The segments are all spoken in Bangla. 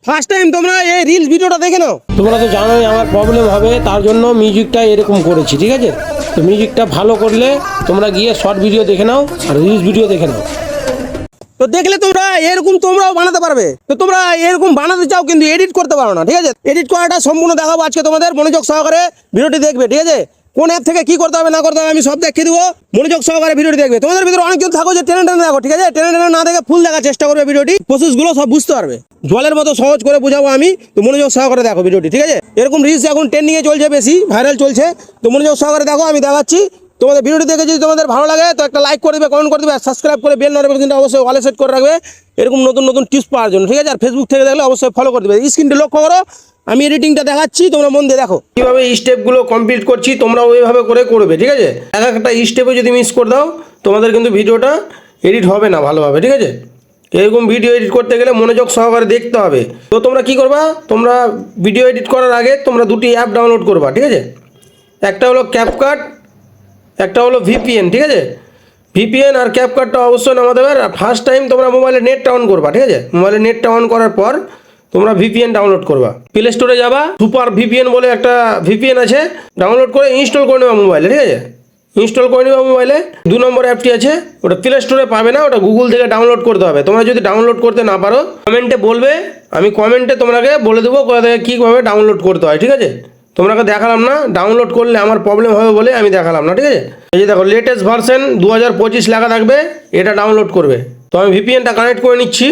ফার্স্ট টাইম তোমরা এই রিলস ভিডিওটা দেখে নাও। তোমরা তো জানোই আমার প্রবলেম হবে, তার জন্য মিউজিকটা এরকম করেছি, ঠিক আছে? তো মিউজিকটা ভালো করলে তোমরা গিয়ে শর্ট ভিডিও দেখে নাও আর রিলস ভিডিও দেখে নাও। তো দেখলে তোমরা এরকম তোমরাও বানাতে পারবে। তো তোমরা এরকম বানাতে চাও কিন্তু এডিট করতে পারো না, ঠিক আছে? এডিট করাটা সম্পূর্ণ দেখাবো আজকে তোমাদের, মনোযোগ সহকারে ভিডিওটি দেখবে, ঠিক আছে? কোন অ্যাপ থেকে কি করতে হবে না করতে হবে আমি সব দেখিয়ে দেবো, মনোযোগ সহকারে ভিডিওটি দেখবে। তোমাদের ভিতরে অনেকজন থাকো যে টেনে টেনে দেখো, ঠিক আছে? টেনে টেনে না দেখে ফুল দেখার চেষ্টা করবে, ভিডিওটি প্রসেসগুলো সব বুঝতে পারবে। জলের মতো সহজ করে বোঝাবো আমি, তো মনোযোগ সহকারে দেখো ভিডিওটি, ঠিক আছে? এরকম রিলস এখন ট্রেন্ডিংয়ে চলছে, বেশি ভাইরাল চলছে, তো মনোযোগ সহকারে দেখো, আমি দেখাচ্ছি। তোমাদের ভিডিওটি দেখে যদি তোমাদের ভালো লাগে তো একটা লাইক করে দেবে, কমেন্ট করে দেবে, সাবস্ক্রাইব করে বেল নোটিফিকেশনটা অবশ্যই অলে সেট করে রাখবে এরকম নতুন নতুন টিপস পাওয়ার জন্য, ঠিক আছে? আর ফেসবুক থেকে দেখলে অবশ্যই ফলো করে দেবে। স্ক্রিনটা লক্ষ্য করো, আমি এডিটিংটা দেখাচ্ছি, তোমরা মন দিয়ে দেখো কীভাবে স্টেপগুলো কমপ্লিট করছি, তোমরা ওইভাবে করে করবে, ঠিক আছে? এক একটা স্টেপে যদি মিস করে দাও তোমাদের কিন্তু ভিডিওটা এডিট হবে না ভালোভাবে, ঠিক আছে? এরকম ভিডিও এডিট করতে গেলে মনোযোগ সহকারে দেখতে হবে। তো তোমরা কি করবা, তোমরা ভিডিও এডিট করার আগে তোমরা দুটি অ্যাপ ডাউনলোড করবা, ঠিক আছে? একটা হলো ক্যাপকাট, একটা হলো ভিপিএন, ঠিক আছে? ভিপিএন আর ক্যাপকাটটা অবশ্যই নামাতে হবে। আর ফার্স্ট টাইম তোমরা মোবাইলে নেটটা অন করবা, ঠিক আছে? মোবাইলে নেটটা অন করার পর তোমরা ভিপিএন ডাউনলোড করবা, প্লে স্টোরে যাবা, সুপার ভিপিএন বলে একটা ভিপিএন আছে, ডাউনলোড করে ইনস্টল করে নেবা মোবাইলে, ঠিক আছে? ইনস্টল করে নেবা মোবাইলে। 2 নম্বর অ্যাপটি আছে, ওটা প্লে স্টোরে পাবে না, ওটা গুগল থেকে ডাউনলোড করতে হবে। তোমরা যদি ডাউনলোড করতে না পারো কমেন্টে বলবে, আমি কমেন্টে তোমাকে বলে দেবো কোথা থেকে কীভাবে ডাউনলোড করতে হয়, ঠিক আছে? তোমাকে দেখালাম না, ডাউনলোড করলে আমার প্রবলেম হবে বলে আমি দেখালাম না, ঠিক আছে? এই যে দেখো লেটেস্ট ভার্সন 2025 লেখা থাকবে, এটা ডাউনলোড করবে। তো আমি ভিপিএনটা কানেক্ট করে নিচ্ছি।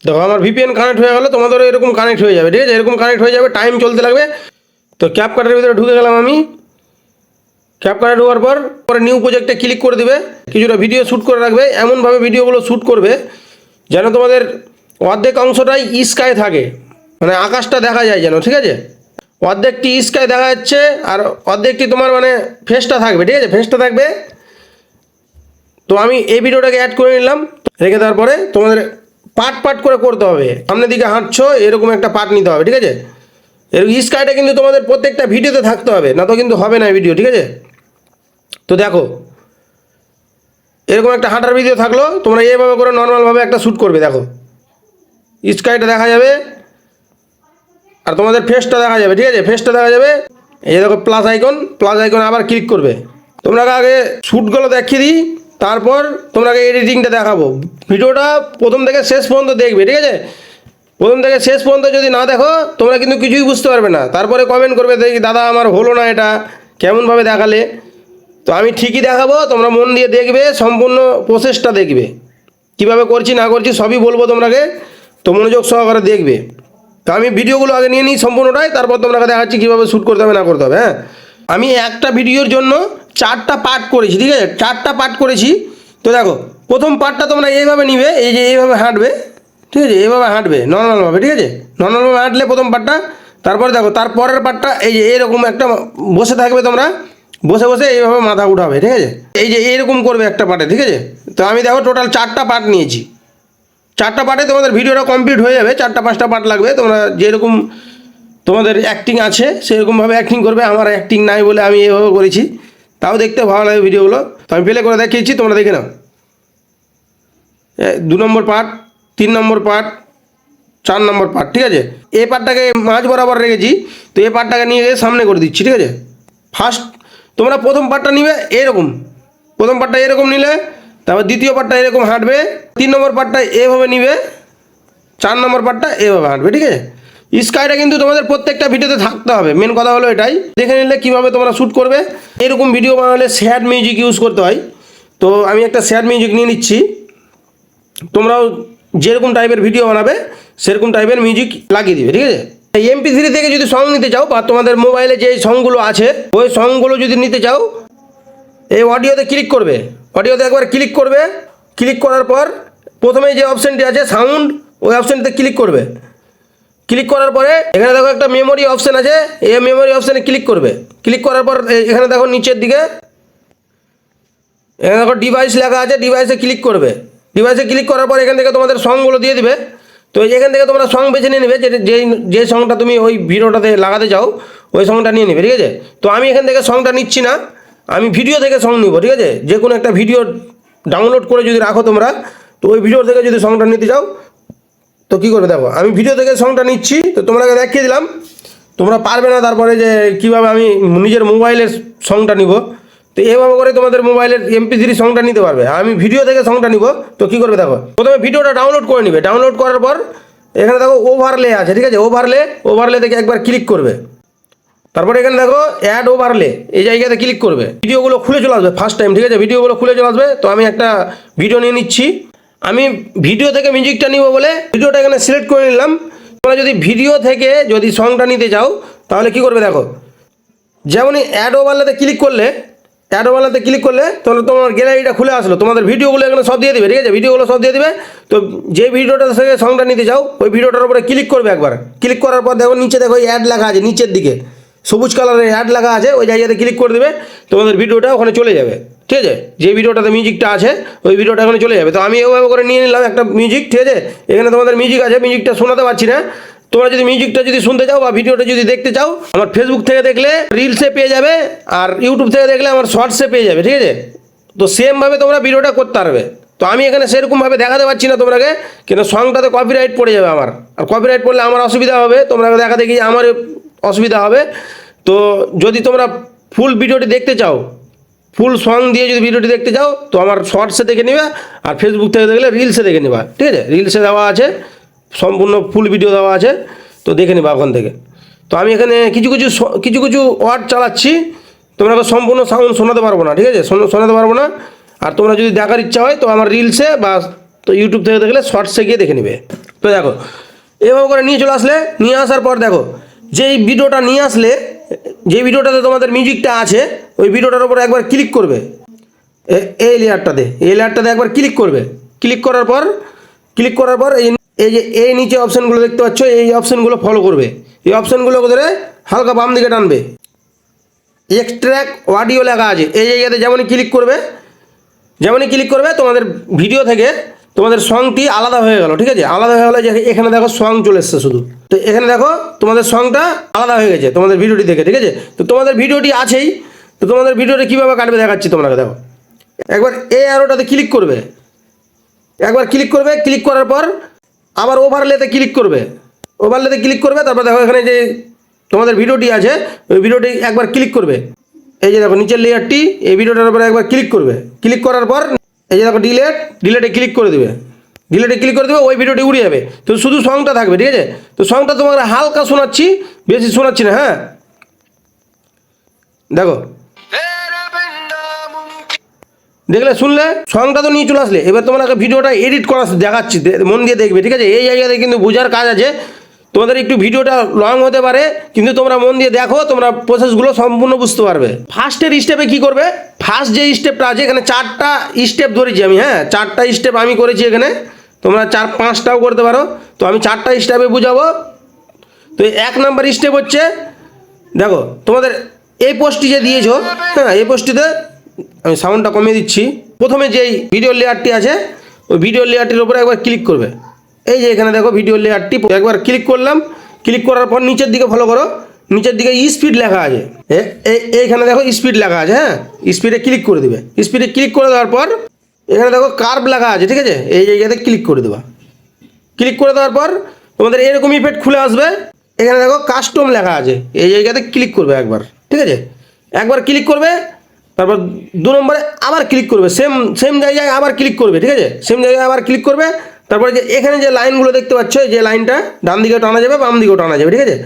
দেখো আমার ভিপিএন কানেক্ট হয়ে গেলো, তোমাদেরও এরকম কানেক্ট হয়ে যাবে, ঠিক আছে? এরকম কানেক্ট হয়ে যাবে, টাইম চলতে লাগবে। তো ক্যাপকাটের ভিতরে ঢুকে গেলাম আমি। ক্যাপকাটে ঢোকার পরে নিউ প্রজেক্টে ক্লিক করে দেবে, কিছুটা ভিডিও শ্যুট করে রাখবে, এমনভাবে ভিডিওগুলো শ্যুট করবে যেন তোমাদের অর্ধেক অংশটাই স্কাই থাকে, মানে আকাশটা দেখা যায় যেন, ঠিক আছে? অর্ধেকটি স্কাই দেখা যাচ্ছে আর অর্ধেকটি তোমার মানে ফেসটা থাকবে, ঠিক আছে? ফেসটা থাকবে। তো আমি এই ভিডিওটাকে অ্যাড করে নিলাম, রেখে দেওয়ার পরে তোমাদের পার্ট পার্ট করে করতে হবে। সামনের দিকে হাঁটছো এরকম একটা পার্ট নিতে হবে, ঠিক আছে? এরকম স্কাইটা কিন্তু তোমাদের প্রত্যেকটা ভিডিওতে থাকতে হবে, না তো কিন্তু হবে না ভিডিও, ঠিক আছে? তো দেখো এরকম একটা হাঁটার ভিডিও থাকলো, তোমরা এইভাবে করে নর্মালভাবে একটা শ্যুট করবে। দেখো স্কাইটা দেখা যাবে আর তোমাদের ফেসটা দেখা যাবে, ঠিক আছে? ফেসটা দেখা যাবে। এই যে দেখো প্লাস আইকন আবার ক্লিক করবে। তোমরা আগে শ্যুটগুলো দেখিয়ে দিই, তারপর তোমরাকে এডিটিংটা দেখাবো। ভিডিওটা প্রথম থেকে শেষ পর্যন্ত দেখবে, ঠিক আছে? প্রথম থেকে শেষ পর্যন্ত যদি না দেখো তোমরা কিন্তু কিছুই বুঝতে পারবে না। তারপরে কমেন্ট করবে, দেখি দাদা আমার হলো না, এটা কেমনভাবে দেখালে। তো আমি ঠিকই দেখাবো, তোমরা মন দিয়ে দেখবে, সম্পূর্ণ প্রসেসটা দেখবে, কীভাবে করছি না করছি সবই বলবো তোমাকে। তো মনোযোগ সহকারে দেখবে। তো আমি ভিডিওগুলো আগে নিয়ে নিই সম্পূর্ণটাই, তারপর তোমাকে দেখাচ্ছি কীভাবে শ্যুট করতে হবে না করতে হবে। হ্যাঁ, আমি একটা ভিডিওর জন্য 4টা পার্ট করেছি, ঠিক আছে? 4টা পার্ট করেছি। তো দেখো প্রথম পার্টটা তোমরা এইভাবে নিবে, এই যে এইভাবে হাঁটবে, ঠিক আছে? এইভাবে হাঁটবে নর্মালভাবে, ঠিক আছে? নর্মালভাবে হাঁটলে প্রথম পার্টটা। তারপরে দেখো তারপরের পার্টটা এই যে এইরকম একটা বসে থাকবে, তোমরা বসে বসে এইভাবে মাথা উঠাবে, ঠিক আছে? এই যে এইরকম করবে একটা পার্টে, ঠিক আছে? তো আমি দেখো টোটাল 4টা পার্ট নিয়েছি। 4টা পার্টে তোমাদের ভিডিওটা কমপ্লিট হয়ে যাবে। 4টা 5টা পার্ট লাগবে। তোমরা যেরকম তোমাদের অ্যাক্টিং আছে সেরকমভাবে অ্যাক্টিং করবে। আমার অ্যাক্টিং নাই বলে আমি এইভাবে করেছি, তাও দেখতে ভালো লাগে ভিডিওগুলো। তো আমি প্লে করে দেখিয়েছি, তোমরা দেখে নাও। 2 নম্বর পার্ট, 3 নম্বর পার্ট, 4 নম্বর পার্ট, ঠিক আছে? এই পার্টটাকে মাঝ বরাবর রেখেছি, তো এই পার্টটাকে নিয়ে গিয়ে সামনে করে দিচ্ছি, ঠিক আছে? ফার্স্ট তোমরা প্রথম পার্টটা নিবে এরকম, প্রথম পার্টটা এরকম নিলে, তারপর দ্বিতীয় পার্টটা এরকম হাঁটবে, 3 নম্বর পার্টটা এভাবে নিবে, 4 নম্বর পার্টটা এভাবে হাঁটবে, ঠিক আছে? স্কাইটা কিন্তু তোমাদের প্রত্যেকটা ভিডিওতে থাকতে হবে, মেন কথা হলো এটাই। দেখে নিলে কীভাবে তোমরা শ্যুট করবে। এরকম ভিডিও বানালে স্যাড মিউজিক ইউজ করতে হয়, তো আমি একটা স্যাড মিউজিক নিয়ে নিচ্ছি। তোমরাও যেরকম টাইপের ভিডিও বানাবে সেরকম টাইপের মিউজিক লাগিয়ে দিবে, ঠিক আছে? MP3 থেকে যদি সং নিতে চাও, বা তোমাদের মোবাইলে যে সংগুলো আছে ওই সংগুলো যদি নিতে চাও, এই অডিওতে ক্লিক করবে, অডিওতে একবার ক্লিক করবে। ক্লিক করার পর প্রথমে যে অপশানটি আছে সাউন্ড, ওই অপশানটিতে ক্লিক করবে। ক্লিক করার পরে এখানে দেখো একটা মেমোরি অপশান আছে, এই মেমোরি অপশানে ক্লিক করবে। ক্লিক করার পর এখানে দেখো নিচের দিকে এখানে দেখো ডিভাইস লেখা আছে, ডিভাইসে ক্লিক করবে। ডিভাইসে ক্লিক করার পর এখান থেকে তোমাদের সংগুলো দিয়ে দিবে। তো এখান থেকে তোমরা সং বেছে নিয়ে নেবে, যে সংটা তুমি ওই ভিডিওটাতে লাগাতে চাও ওই সংটা নিয়ে নেবে, ঠিক আছে? তো আমি এখান থেকে সংটা নিচ্ছি না, আমি ভিডিও থেকে সং নিব, ঠিক আছে? যে কোনো একটা ভিডিও ডাউনলোড করে যদি রাখো তোমরা, ওই ভিডিও থেকে যদি সংটা নিতে চাও তো কী করবে দেখো, আমি ভিডিও থেকে সংটা নিচ্ছি, তো তোমাকে দেখিয়ে দিলাম। তোমরা পারবে না তারপরে যে কীভাবে আমি নিজের মোবাইলের সংটা নিব, তো এভাবে করে তোমাদের মোবাইলের MP3 সংটা নিতে পারবে। আমি ভিডিও থেকে সংটা নিব, তো কী করবে দেখো, প্রথমে ভিডিওটা ডাউনলোড করে নিবে। ডাউনলোড করার পর এখানে দেখো ওভারলে আছে, ঠিক আছে, ওভারলে থেকে একবার ক্লিক করবে। তারপরে এখানে দেখো অ্যাড ওভারলে, এই জায়গাতে ক্লিক করবে। ভিডিওগুলো খুলে চলে আসবে ফার্স্ট টাইম, ঠিক আছে, ভিডিওগুলো খুলে চলে আসবে। তো আমি একটা ভিডিও নিয়ে নিচ্ছি, আমি ভিডিও থেকে মিউজিকটা নিব বলে ভিডিওটা এখানে সিলেক্ট করে নিলাম। তোমরা যদি ভিডিও থেকে যদি সংটা নিতে চাও তাহলে কী করবে দেখো, যেমনই অ্যাড ওভারলেতে ক্লিক করলে তাহলে তোমার গ্যালারিটা খুলে আসলো, তোমাদের ভিডিওগুলো এখানে সব দিয়ে দিবে, ঠিক আছে, ভিডিওগুলো সব দিয়ে দিবে। তো যে ভিডিওটা থেকে সংটা নিতে চাও ওই ভিডিওটার উপরে ক্লিক করবে একবার। ক্লিক করার পর দেখো নিচে দেখো অ্যাড লেখা আছে, নিচের দিকে সবুজ কালারের অ্যাড লেখা আছে, ওই জায়গাতে ক্লিক করে দেবে, তোমাদের ভিডিওটা ওখানে চলে যাবে, ঠিক আছে। যে ভিডিওটাতে মিউজিকটা আছে ওই ভিডিওটা ওখানে চলে যাবে। তো আমি এভাবে করে নিয়ে নিলাম একটা মিউজিক, ঠিক আছে, এখানে তোমাদের মিউজিক আছে, মিউজিকটা শোনাতে পারছি না। তোমরা যদি মিউজিকটা যদি শুনতে চাও বা ভিডিওটা যদি দেখতে চাও, আমার ফেসবুক থেকে দেখলে রিলসে পেয়ে যাবে, আর ইউটিউব থেকে দেখলে আমার শর্টসে পেয়ে যাবে, ঠিক আছে। তো সেমভাবে তোমরা ভিডিওটা করতে পারবে। তো আমি এখানে সেরকমভাবে দেখাতে পারছি না তোমাকে, কিন্তু সংটাতে কপিরাইট পড়ে যাবে আমার, আর কপিরাইট পড়লে আমার অসুবিধা হবে, তোমরা দেখাতে গিয়ে আমার অসুবিধা হবে। তো যদি তোমরা ফুল ভিডিওটি দেখতে চাও, ফুল সং দিয়ে যদি ভিডিওটি দেখতে চাও, তো আমার শর্টসে দেখে নেবে, আর ফেসবুক থেকে দেখলে রিলসে দেখে নেবা, ঠিক আছে, রিলসে দেওয়া আছে, সম্পূর্ণ ফুল ভিডিও দেওয়া আছে, তো দেখে নেবা ওখান থেকে। তো আমি এখানে কিছু কিছু ওয়ার্ড চালাচ্ছি, তোমাকে সম্পূর্ণ সাউন্ড শোনাতে পারবো না, ঠিক আছে, শোনাতে পারবো না। আর তোমরা যদি দেখার ইচ্ছা হয় তো আমার রিলসে বা তো ইউটিউব থেকে দেখলে শর্টসে গিয়ে দেখে নেবে। তো দেখো এভাবে করে নিয়ে চলে আসলে, নিয়ে আসার পর দেখো যেই ভিডিওটা নিয়ে আসলে, যে ভিডিওটাতে তোমাদের মিউজিকটা আছে ওই ভিডিওটার উপর একবার ক্লিক করবে, এই লেয়ারটাতে একবার ক্লিক করবে। ক্লিক করার পর এই যে এই নিচে অপশানগুলো দেখতে পাচ্ছ, এই অপশানগুলো ফলো করবে। এই অপশানগুলো ধরে হালকা বাম দিকে টানবে, এক্সট্র্যাক্ট অডিও লেখা আছে, এই জায়গাতে যেমনই ক্লিক করবে তোমাদের ভিডিও থেকে তোমাদের সংটি আলাদা হয়ে গেল, ঠিক আছে, আলাদা হয়ে গেলে যে এখানে দেখো সং চলে এসছে শুধু। তো এখানে দেখো তোমাদের সংটা আলাদা হয়ে গেছে তোমাদের ভিডিওটি থেকে, ঠিক আছে। তো তোমাদের ভিডিওটি আছেই, তো তোমাদের ভিডিওটি কীভাবে কাটবে দেখাচ্ছি তোমাকে। দেখো একবার এই অ্যারোটাতে ক্লিক করবে, ক্লিক করার পর আবার ওভারলেতে ক্লিক করবে, তারপর দেখো এখানে যে তোমাদের ভিডিওটি আছে ওই ভিডিওটি একবার ক্লিক করবে। এই যে দেখো নিচের লেয়ারটি, এই ভিডিওটার উপরে একবার ক্লিক করবে। ক্লিক করার পর এই যে দেখো ডিলেটে ক্লিক করে দেবে, ওই ভিডিওটি উড়ে যাবে। তো শুধু সংটা থাকবে, ঠিক আছে। তো সংটা তোমাকে হালকা শোনাচ্ছি, বেশি শোনাচ্ছি না, হ্যাঁ। দেখো দেখলে, শুনলে, সংটা তো নিয়ে চলে আসলে। এবার তোমাকে ভিডিওটা এডিট করা দেখাচ্ছি, মন দিয়ে দেখবে, ঠিক আছে। এই জায়গাতে কিন্তু বোঝার কাজ আছে, তোমাদের একটু ভিডিওটা লং হতে পারে, কিন্তু তোমরা মন দিয়ে দেখো, তোমরা প্রসেসগুলো সম্পূর্ণ বুঝতে পারবে। ফার্স্টের স্টেপে কি করবে, ফার্স্ট যে স্টেপটা আছে এখানে 4টা স্টেপ ধরেছি আমি, হ্যাঁ, 4টা স্টেপ আমি করেছি এখানে, তোমরা 4-5টাও করতে পারো। তো আমি 4টা স্টেপে বুঝাবো। তো 1 নাম্বার স্টেপ হচ্ছে, দেখো তোমাদের এই পোস্টটি যে দিয়েছো, হ্যাঁ, এই পোস্টটিতে আমি সাউন্ডটা কমিয়ে দিচ্ছি। প্রথমে যেই ভিডিও লেয়ারটি আছে ওই ভিডিও লেয়ারটির উপরে একবার ক্লিক করবে। এই যে এখানে দেখো ভিডিও লেয়ারটি একবার ক্লিক করলাম। ক্লিক করার পর নিচের দিকে ফলো করো, নিচের দিকে স্পিড লেখা আছে, এইখানে দেখো স্পিড লেখা আছে, হ্যাঁ, স্পিডে ক্লিক করে দেবে। স্পিডে ক্লিক করে দেওয়ার পর এখানে দেখো কার্ভ লেখা আছে, ঠিক আছে, এই জায়গাতে ক্লিক করে দেবা। ক্লিক করে দেওয়ার পর তোমাদের এরকম ইফেক্ট খুলে আসবে। এখানে দেখো কাস্টম লেখা আছে, এই জায়গাতে ক্লিক করবে একবার, ঠিক আছে, একবার ক্লিক করবে। তারপর 2 নম্বরে আবার ক্লিক করবে, সেম জায়গায় আবার ক্লিক করবে, ঠিক আছে, সেম জায়গায় আবার ক্লিক করবে। তারপরে যে এখানে যে লাইনগুলো দেখতে পাচ্ছ, যে লাইনটা ডান দিকেও টানা যাবে, বাম দিকেও টানা যাবে, ঠিক আছে।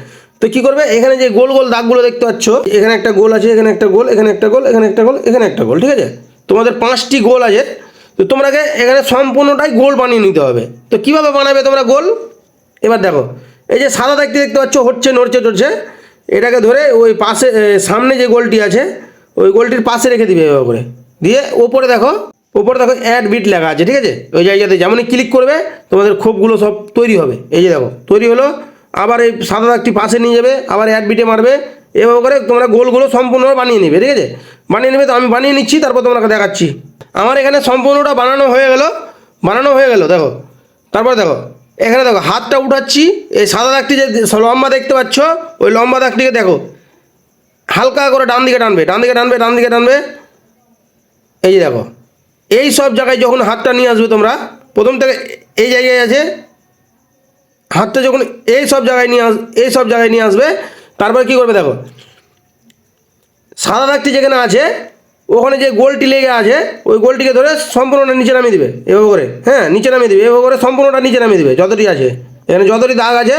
তো কী করবে, এখানে যে গোল গোল দাগগুলো দেখতে পাচ্ছ, এখানে একটা গোল আছে, এখানে একটা গোল, এখানে একটা গোল, এখানে একটা গোল, এখানে একটা গোল, ঠিক আছে। তোমাদের 5টি গোল আছে। তো তোমাকে এখানে সম্পূর্ণটাই গোল বানিয়ে নিতে হবে। তো কীভাবে বানাবে তোমরা গোল, এবার দেখো এই যে সাদা দেখতে পাচ্ছ, নড়ছে, এটাকে ধরে ওই পাশে সামনে যে গোলটি আছে ওই গোলটির পাশে রেখে দিবে, এভাবে করে দিয়ে ওপরে দেখো অ্যাড বিট লেখা আছে, ঠিক আছে। ওই জায়গাতে যেমনই ক্লিক করবে তোমাদের খোপগুলো সব তৈরি হবে। এই যে দেখো তৈরি হলো, আবার এই সাদা দাগটি পাশে নিয়ে যাবে, আবার অ্যাড বিটে মারবে, এভাবে করে তোমরা গোলগুলো সম্পূর্ণ বানিয়ে নেবে, ঠিক আছে। বানিয়ে নেবে, তো আমি বানিয়ে নিচ্ছি, তারপর তোমাকে দেখাচ্ছি। আমার এখানে সম্পূর্ণটা বানানো হয়ে গেল, দেখো। তারপর দেখো এখানে দেখো হাতটা উঠাচ্ছি, এই সাদা দাগটি যে লম্বা দেখতে পাচ্ছ ওই লম্বা দাগটিকে দেখো হালকা করে ডান দিকে টানবে। এই যে দেখো এই সব জায়গায় যখন হাতটা নিয়ে আসবে তোমরা, প্রথম থেকে এই জায়গায় আছে, হাতটা যখন এই সব জায়গায় নিয়ে আসবে, তারপর কি করবে দেখো, সাদা দাগটি যেখানে আছে ওখানে যে গোলটি লেগে আছে ওই গোলটিকে ধরে সম্পূর্ণটা নিচে নামিয়ে দিবে এভাবে করে। হ্যাঁ, নিচে নামিয়ে দিবে এভাবে করে, সম্পূর্ণটা নিচে নামিয়ে দিবে, যতটি আছে এখানে যতটি দাগ আছে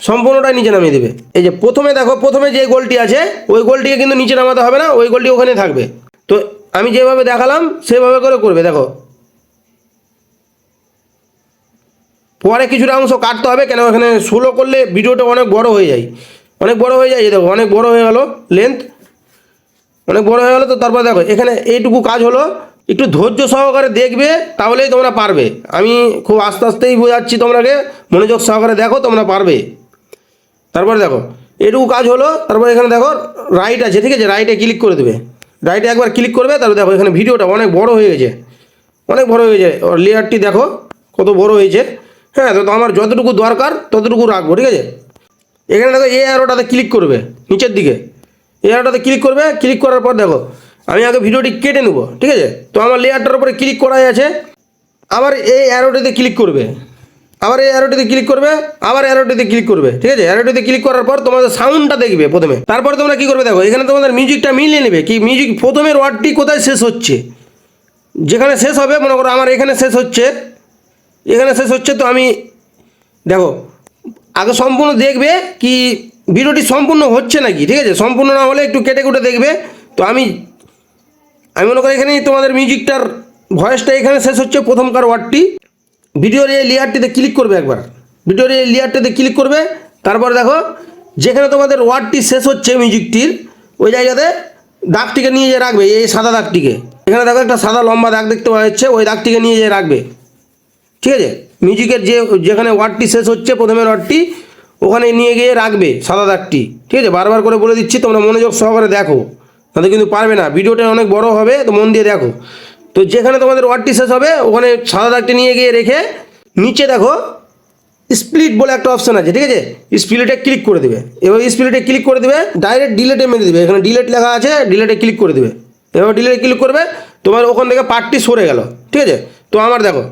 সম্পূর্ণটাই নিচে নামিয়ে দিবে। এই যে প্রথমে দেখো, প্রথমে যে গোলটি আছে ওই গোলটিকে কিন্তু নিচে নামাতে হবে না, ওই গোলটি ওখানে থাকবে। তো আমি যেভাবে দেখালাম সেভাবে করে করবে। দেখো পরে কিছুটা অংশ কাটতে হবে, কেন এখানে স্লো করলে ভিডিওটা অনেক বড় হয়ে যায়, এই দেখো অনেক বড় হয়ে গেল, লেন্থ অনেক বড় হয়ে গেলো। তো তারপর দেখো এখানে এইটুকু কাজ হলো, একটু ধৈর্য সহকারে দেখবে তাহলেই তোমরা পারবে। আমি খুব আস্তে আস্তেই বোঝাচ্ছি, তোমরাকে মনোযোগ সহকারে দেখো, তোমরা পারবে। তারপর দেখো এইটুকু কাজ হলো, তারপর এখানে দেখো রাইট আছে, ঠিক আছে, রাইটে ক্লিক করে দেবে, রাইটে একবার ক্লিক করবে। তারপর দেখো এখানে ভিডিওটা অনেক বড় হয়ে গেছে, ওর লেয়ারটি দেখো কত বড় হয়েছে। হ্যাঁ, তো আমার যতটুকু দরকার ততটুকু রাখবো, ঠিক আছে। এখানে দেখো এই অ্যারোটাতে ক্লিক করবে, নিচের দিকে এই অ্যারোটাতে ক্লিক করবে। ক্লিক করার পর দেখো আমি আগে ভিডিওটি কেটে নেব, ঠিক আছে। তো আমার লেয়ারটার উপরে ক্লিক করাই আছে, আবার এই অ্যারোটিতে ক্লিক করবে, আবার অ্যারোটিতে ক্লিক করবে, ঠিক আছে। অ্যারোটিতে ক্লিক করার পর তোমাদের সাউন্ডটা দেখবে প্রথমে, তারপরে তোমরা কী করবে দেখো এখানে তোমাদের মিউজিকটা মিলিয়ে নেবে, কি মিউজিক প্রথমের ওয়ার্ডটি কোথায় শেষ হচ্ছে, যেখানে শেষ হবে, মনে করো আমার এখানে শেষ হচ্ছে, তো আমি দেখো আগে সম্পূর্ণ দেখবে কি ভিডিওটি সম্পূর্ণ হচ্ছে নাকি, ঠিক আছে। সম্পূর্ণ না হলে একটু কেটে কুটে দেখবে। তো আমি মনে করি এখানেই তোমাদের মিউজিকটার ভয়েসটা এখানে শেষ হচ্ছে, প্রথমকার ওয়ার্ডটি। ভিডিওর এই লেয়ারটিতে ক্লিক করবে, একবার ভিডিওর এই লেয়ারটিতে ক্লিক করবে। তারপর দেখো যেখানে তোমাদের ওয়ার্ডটি শেষ হচ্ছে মিউজিকটির, ওই জায়গাতে দাগটিকে নিয়ে যেয়ে রাখবে, এই সাদা দাগটিকে। এখানে দেখো একটা সাদা লম্বা দাগ দেখতে পাওয়া যাচ্ছে, ওই দাগটিকে নিয়ে যেয়ে রাখবে, ঠিক আছে। মিউজিকের যেখানে ওয়ার্ডটি শেষ হচ্ছে, প্রথমের ওয়ার্ডটি, ওখানে নিয়ে গিয়ে রাখবে সাদা দাগটি, ঠিক আছে। বারবার করে বলে দিচ্ছি, তোমরা মনোযোগ সহকারে দেখো, তাহলে কিন্তু পারবে না, ভিডিওটা অনেক বড় হবে, তো মন দিয়ে দেখো। তো যেখানে তোমাদের ওয়ার্ডটি শেষ হবে ওখানে সাদা দাগটি নিয়ে গিয়ে রেখে নিচে দেখো স্প্লিট বলে একটা অপশান আছে, ঠিক আছে। স্প্লিটে ক্লিক করে দেবে, এবার স্প্লিটে ক্লিক করে দেবে, ডাইরেক্ট ডিলেটে মেরে দেবে, এখানে ডিলেট লেখা আছে, ডিলেটে ক্লিক করে দেবে। এবার ডিলেটে ক্লিক করবে, তোমার ওখান থেকে পার্টটি সরে গেল, ঠিক আছে। তো আমার দেখো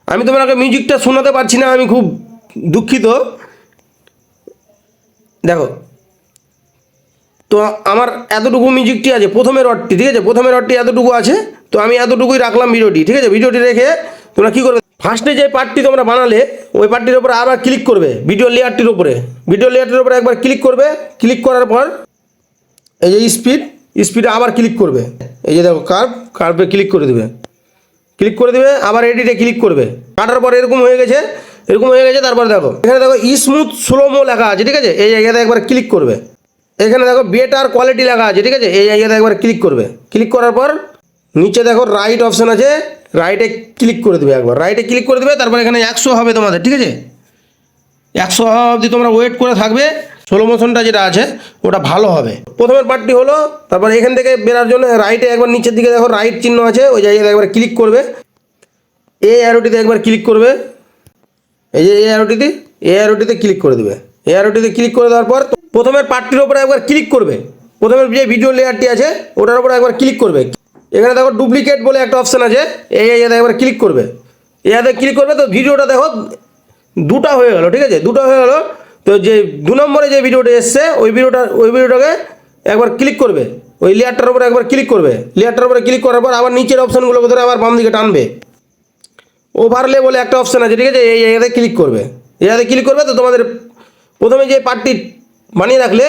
আমি তোমাকে মিউজিকটা শোনাতে পারছি না, আমি খুব দুঃখিত। দেখো তো আমার এতটুকু মিউজিকটি আছে, প্রথমের রডটি, ঠিক আছে, প্রথমের রডটি এতটুকু আছে। তো আমি এতটুকুই রাখলাম ভিডিওটি, ঠিক আছে। ভিডিওটি রেখে তোমরা কী করবে, ফার্স্টে যে পার্টটি তোমরা বানালে ওই পার্টটির উপরে আবার ক্লিক করবে, ভিডিও লেয়ারটির উপরে একবার ক্লিক করবে। ক্লিক করার পর এই যে স্পিডে আবার ক্লিক করবে, এই যে দেখো কার্ভে ক্লিক করে দেবে, আবার এডিটে ক্লিক করবে। কাটার পর এরকম হয়ে গেছে। তারপর দেখো এখানে দেখো স্মুথ স্লোমো লেখা আছে, ঠিক আছে, এই জায়গাতে একবার ক্লিক করবে। এখানে দেখো বেটার কোয়ালিটি লেখা আছে, ঠিক আছে, এই জায়গাতে একবার ক্লিক করবে। ক্লিক করার পর নিচে দেখো রাইট অপশান আছে, রাইটে ক্লিক করে দেবে, একবার রাইটে ক্লিক করে দেবে। তারপর এখানে 100 হবে তোমাদের, ঠিক আছে। 100 হওয়া অবধি তোমরা ওয়েট করে থাকবে, স্লো মোশনটা যেটা আছে ওটা ভালো হবে। প্রথমের পার্টটি হলো, তারপর এখান থেকে বেরার জন্য রাইটে একবার নিচের দিকে দেখো রাইট চিহ্ন আছে, ওই জায়গাতে একবার ক্লিক করবে। এই অ্যারোটিতে একবার ক্লিক করবে, এই যে এই অ্যারোটিতে ক্লিক করে দেবে। এই অ্যারোটিতে ক্লিক করে দেওয়ার পর প্রথমের পার্টটির উপরে একবার ক্লিক করবে, প্রথমের যে ভিডিও লেয়ারটি আছে ওটার উপরে একবার ক্লিক করবে। এখানে দেখো ডুপ্লিকেট বলে একটা অপশান আছে, এই জায়গাতে একবার ক্লিক করবে। এতে ক্লিক করবে, তো ভিডিওটা দেখো দুটা হয়ে গেল, ঠিক আছে, দুটো হয়ে গেল। তো যে 2 নম্বরে যে ভিডিওটা এসছে ওই ভিডিওটাকে একবার ক্লিক করবে, ওই লেয়ারটার উপরে একবার ক্লিক করবে। লেয়ারটার উপরে ক্লিক করার পর আবার নিচের অপশানগুলোকে ধরে আবার বাম দিকে টানবে। ওভারলে বলে একটা অপশান আছে, ঠিক আছে, এই জায়গাতে ক্লিক করবে। তো তোমাদের প্রথমে যে পার্টটি বানিয়ে রাখলে,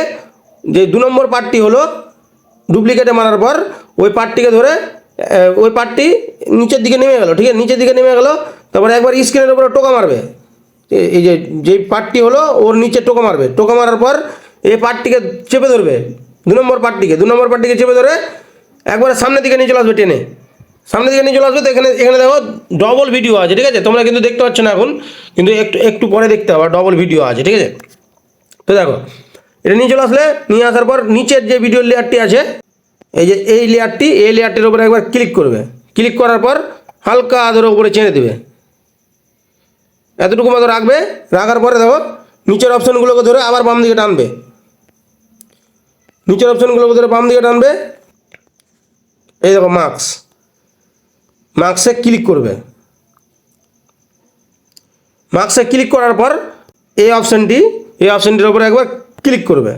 যে 2 নম্বর পার্টটি হলো ডুপ্লিকেটে মারার পর ওই পার্টটিকে ধরে ওই পার্টটি নিচের দিকে নেমে গেল, ঠিক আছে, নিচের দিকে নেমে গেল। তারপরে একবার স্ক্রিনের উপরে টোকা মারবে, এই যে পার্টটি হলো ওর নিচে টোকা মারার পর এই পার্টটিকে চেপে ধরবে, 2 নম্বর পার্টটিকে চেপে ধরে একবারে সামনের দিকে নিয়ে চলে আসবে, টেনে সামনের দিকে নিয়ে চলে আসবে। তো এখানে দেখো ডবল ভিডিও আছে, ঠিক আছে, তোমরা কিন্তু দেখতে পাচ্ছ না এখন, কিন্তু একটু পরে দেখতে হবে, ডবল ভিডিও আছে, ঠিক আছে। তো দেখো এটা নিয়ে চলে আসলে, নিয়ে আসার পর নিচের যে ভিডিও লেয়ারটি আছে, এই যে এই লেয়ারটির উপরে একবার ক্লিক করবে। ক্লিক করার পর হালকা আদর উপরে চেনে দেবে, এতটুকু মতো রাখবে। রাখার পরে দেখো নিচের অপশানগুলোকে ধরে আবার বাম দিকে টানবে, এই দেখো মার্কস, মার্কসে ক্লিক করবে। মার্কসে ক্লিক করার পর এই অপশানটির উপরে একবার ক্লিক করবে।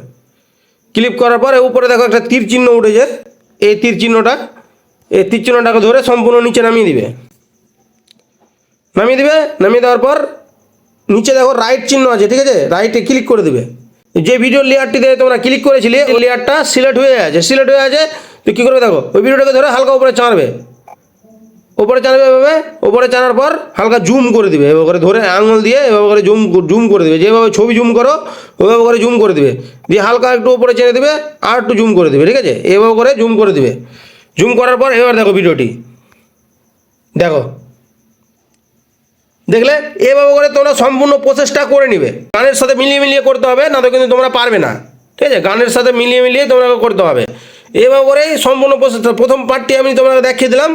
ক্লিক করার পর উপরে দেখো একটা তীর চিহ্ন উঠেছে, এই তীর চিহ্নটাকে ধরে সম্পূর্ণ নিচে নামিয়ে দিবে। নামিয়ে দেওয়ার পর নিচে দেখো রাইট চিহ্ন আছে, ঠিক আছে, রাইটে ক্লিক করে দেবে। যে ভিডিও লেয়ারটিতে তোমরা ক্লিক করেছিলে এই লেয়ারটা সিলেক্ট হয়ে আছে। তো কী করবে দেখো, ওই ভিডিওটাকে ধরে হালকা উপরে চাঁড়বে, এভাবে উপরে টানার পর হালকা জুম করে দিবে, এভাবে করে ধরে আঙুল দিয়ে এভাবে করে জুম করে দেবে। যেভাবে ছবি জুম করো ওইভাবে করে জুম করে দেবে, দিয়ে হালকা একটু উপরে চেনে দেবে আর একটু জুম করে দেবে, ঠিক আছে, এভাবে করে জুম করে দেবে। জুম করার পর এবার দেখো ভিডিওটি দেখো, দেখলে এভাবে করে তোমরা সম্পূর্ণ প্রসেসটা করে নিবে। গানের সাথে মিলিয়ে করতে হবে, না তো কিন্তু তোমরা পারবে না, ঠিক আছে, গানের সাথে মিলিয়ে তোমাকে করতে হবে। এভাবে করেই সম্পূর্ণ প্রসেসটা, প্রথম পার্টটি আমি তোমাকে দেখিয়ে দিলাম,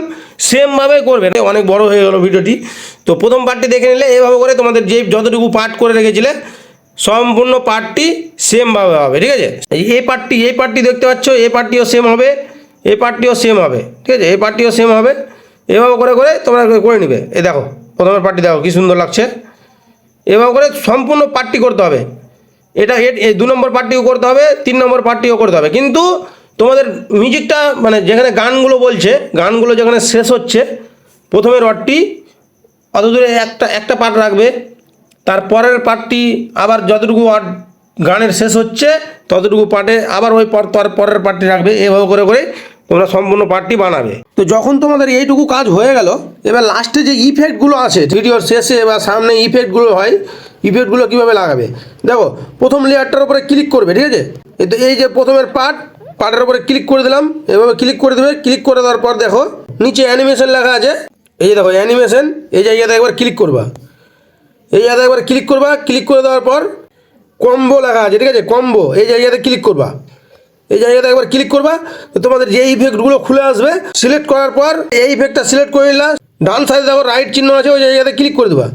সেমভাবে করবে। অনেক বড় হয়ে গেল ভিডিওটি, তো প্রথম পার্টটি দেখে নিলে এভাবে করে তোমাদের যে যতটুকু পার্ট করে রেখেছিলে সম্পূর্ণ পার্টটি সেমভাবে হবে, ঠিক আছে। এই পার্টটি দেখতে পাচ্ছ, এই পার্টটিও সেম হবে, এই পার্টটিও সেম হবে, ঠিক আছে, এই পার্টটিও সেম হবে। এভাবে করে তোমরা করে নিবে। এই দেখো প্রথমের পার্টটি দেখো কী সুন্দর লাগছে। এভাবে করে সম্পূর্ণ পার্টটি করতে হবে। এটা এই 2 নম্বর পার্টটিও করতে হবে, 3 নম্বর পার্টটিও করতে হবে। কিন্তু তোমাদের মিউজিকটা মানে যেখানে গানগুলো বলছে, গানগুলো যেখানে শেষ হচ্ছে, প্রথমের রডটি অত দূরে একটা পার্ট রাখবে, তারপরের পার্টটি আবার যতটুকু গানের শেষ হচ্ছে ততটুকু পার্টে আবার ওই পরের পার্টটি রাখবে। এভাবে করে তোমরা সম্পূর্ণ পার্টটি বানাবে। তো যখন তোমাদের এইটুকু কাজ হয়ে গেল, এবার লাস্টে যে ইফেক্টগুলো আছে ভিডিওর শেষে বা সামনে ইফেক্টগুলো হয়, ইফেক্টগুলো কীভাবে লাগাবে দেখো। প্রথম লেয়ারটার উপরে ক্লিক করবে, ঠিক আছে, এই যে প্রথমের পার্টের উপরে ক্লিক করে দিলাম, এভাবে ক্লিক করে দেবে। ক্লিক করে দেওয়ার পর দেখো নিচে অ্যানিমেশন লেখা আছে, এই যে দেখো অ্যানিমেশন, এই জায়গাতে একবার ক্লিক করবা, ক্লিক করে দেওয়ার পর কম্বো লেখা আছে, ঠিক আছে, কম্বো, এই জায়গাতে ক্লিক করবা, একবার ক্লিক করবা। তো তোমাদের যে ইফেক্টগুলো খুলে আসবে, সিলেক্ট করার পর এই ইফেক্টটা সিলেক্ট করে নিলা, ডান সাইডে দেখো রাইট চিহ্ন আছে, ওই জায়গাতে ক্লিক করে দেবা,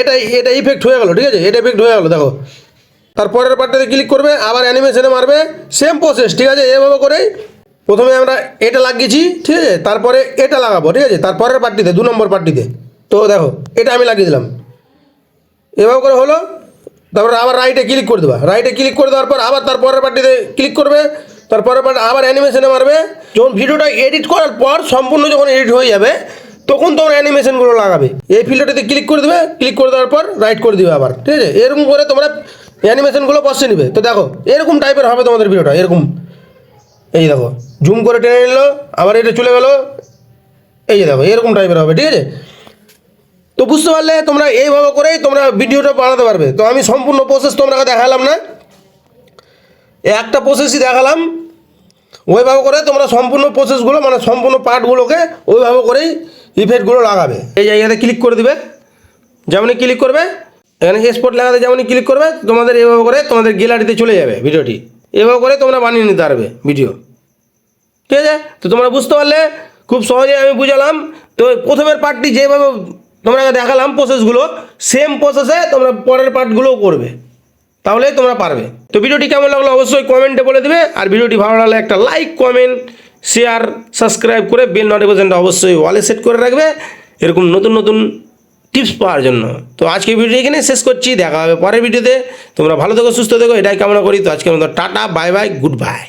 এটা ইফেক্ট হয়ে গেল, ঠিক আছে, এটা ইফেক্ট হয়ে গেল দেখো। তারপরের পার্টটাতে ক্লিক করবে, আবার অ্যানিমেশনে মারবে, সেম প্রসেস, ঠিক আছে। এভাবে করেই প্রথমে আমরা এটা লাগিয়েছি, ঠিক আছে, তারপরে এটা লাগাবো, ঠিক আছে, তারপরের পার্টটিতে 2 নম্বর পার্টটিতে। তো দেখো এটা আমি লাগিয়ে দিলাম, এভাবে করে হলো। তারপরে আবার রাইটে ক্লিক করে দেবা, ক্লিক করে দেওয়ার পর আবার তারপরের পার্টিতে ক্লিক করবে, তারপরের পার্ট আবার অ্যানিমেশনে মারবে। যখন ভিডিওটা এডিট করার পর সম্পূর্ণ যখন এডিট হয়ে যাবে তখন তোমার অ্যানিমেশনগুলো লাগাবে। এই ফিল্টারটিতে ক্লিক করে দেবে, ক্লিক করে দেওয়ার পর রাইট করে দেবে আবার, ঠিক আছে। এরকম করে তোমরা অ্যানিমেশনগুলো বসে নিবে। তো দেখো এরকম টাইপের হবে তোমাদের ভিডিওটা, এরকম, এই দেখো জুম করে টেনে নিল, আবার এটা চলে গেল, এই যে দেখো এরকম টাইপের হবে, ঠিক আছে। তো বুঝতে পারলে তোমরা এইভাবে করেই তোমরা ভিডিওটা বানাতে পারবে। তো আমি সম্পূর্ণ প্রসেস তোমরা দেখালাম না, একটা প্রসেসই দেখালাম। ওইভাবে করে তোমরা সম্পূর্ণ প্রসেসগুলো মানে সম্পূর্ণ পার্টগুলোকে ওইভাবে করেই ইফেক্টগুলো লাগাবে। এই জায়গাতে ক্লিক করে দিবে, যেমনই ক্লিক করবে এখানে এক্সপোর্ট লাগাতে যেমনই ক্লিক করবে তোমাদের এইভাবে করে তোমাদের গ্যালারিতে চলে যাবে ভিডিওটি। এভাবে করে তোমরা বানিয়ে নিতে পারবে ভিডিও, ঠিক আছে। তো তোমরা বুঝতে পারলে খুব সহজেই আমি বুঝালাম। তো প্রথমের পার্টটি যেভাবে তোমরা দেখালাম প্রসেসগুলো, সেম প্রসেসে তোমরা পরের পার্টগুলোও করবে, তাহলেই তোমরা পারবে। তো ভিডিওটি কেমন লাগলো অবশ্যই কমেন্টে বলে দিবে। আর ভিডিওটি ভালো লাগলে একটা লাইক, কমেন্ট, শেয়ার, সাবস্ক্রাইব করে বেল নোটিফিকেশনটা অবশ্যই ওয়ালে সেট করে রাখবে এরকম নতুন টিপস পাওয়ার জন্য। তো আজকে ভিডিও এখানে শেষ করছি, দেখা হবে পরের ভিডিওতে। তোমরা ভালো থেকো, সুস্থ থেকো, এটাই কামনা করি। তো আজকের মতো tata, bye bye, good bye.